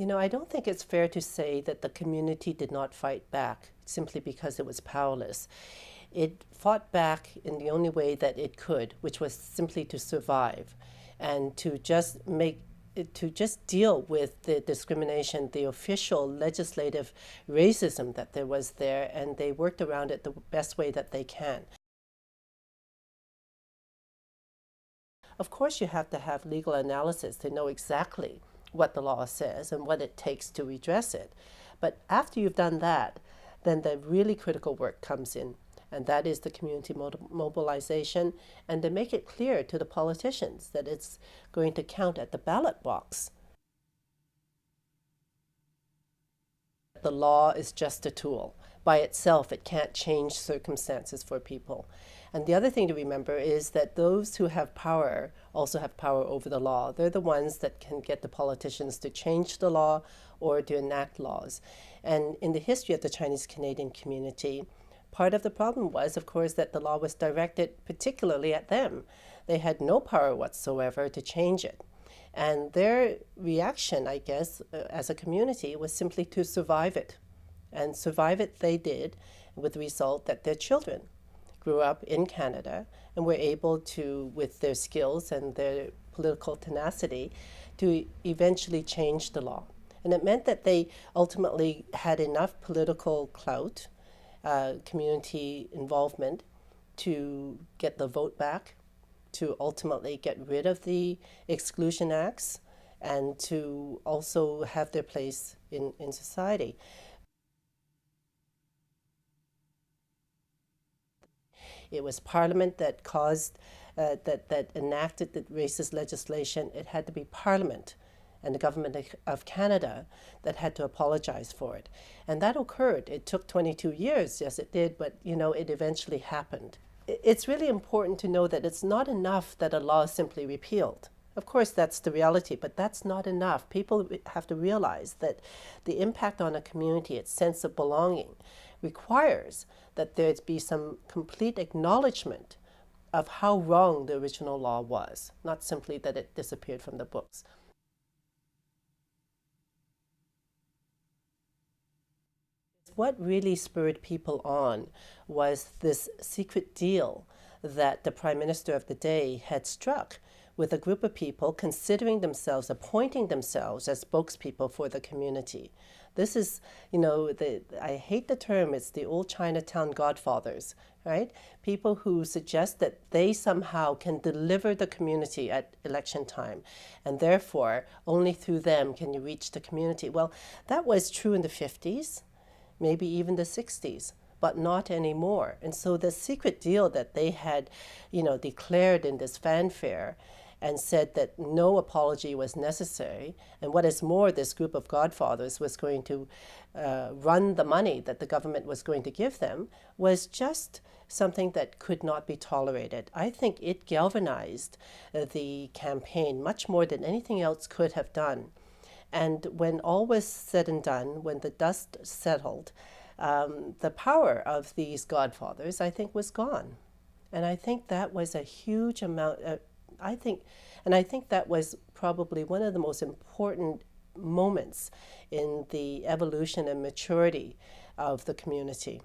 I don't think it's fair to say that the community did not fight back simply because it was powerless. It fought back in the only way that it could, which was simply to survive and to just deal with the discrimination, the official legislative racism that there was there, and they worked around it the best way that they can. Of course, you have to have legal analysis to know exactly what the law says and what it takes to redress it. But after you've done that, then the really critical work comes in, and that is the community mobilization, and to make it clear to the politicians that it's going to count at the ballot box. The law is just a tool. By itself, it can't change circumstances for people. And the other thing to remember is that those who have power also have power over the law. They're the ones that can get the politicians to change the law or to enact laws. And in the history of the Chinese Canadian community, part of the problem was, of course, that the law was directed particularly at them. They had no power whatsoever to change it. And their reaction, I guess, as a community was simply to survive it. And survive it they did, with the result that their children grew up in Canada and were able to, with their skills and their political tenacity, to eventually change the law. And it meant that they ultimately had enough political clout, community involvement, to get the vote back, to ultimately get rid of the Exclusion Acts, and to also have their place in society. It was Parliament that caused, that enacted the racist legislation. It had to be Parliament and the Government of Canada that had to apologize for it. And that occurred. It took 22 years, yes it did, but it eventually happened. It's really important to know that it's not enough that a law is simply repealed. Of course, that's the reality, but that's not enough. People have to realize that the impact on a community, its sense of belonging, requires that there be some complete acknowledgement of how wrong the original law was, not simply that it disappeared from the books. What really spurred people on was this secret deal that the Prime Minister of the day had struck with a group of people considering themselves, appointing themselves as spokespeople for the community. This is, I hate the term, it's the old Chinatown godfathers, right? People who suggest that they somehow can deliver the community at election time, and therefore only through them can you reach the community. Well, that was true in the 50s, maybe even the 60s, but not anymore. And so the secret deal that they had, declared in this fanfare and said that no apology was necessary, and what is more, this group of godfathers was going to run the money that the government was going to give them, was just something that could not be tolerated. I think it galvanized the campaign much more than anything else could have done. And when all was said and done, when the dust settled, the power of these godfathers, I think, was gone. And I think that was a huge amount, I think that was probably one of the most important moments in the evolution and maturity of the community.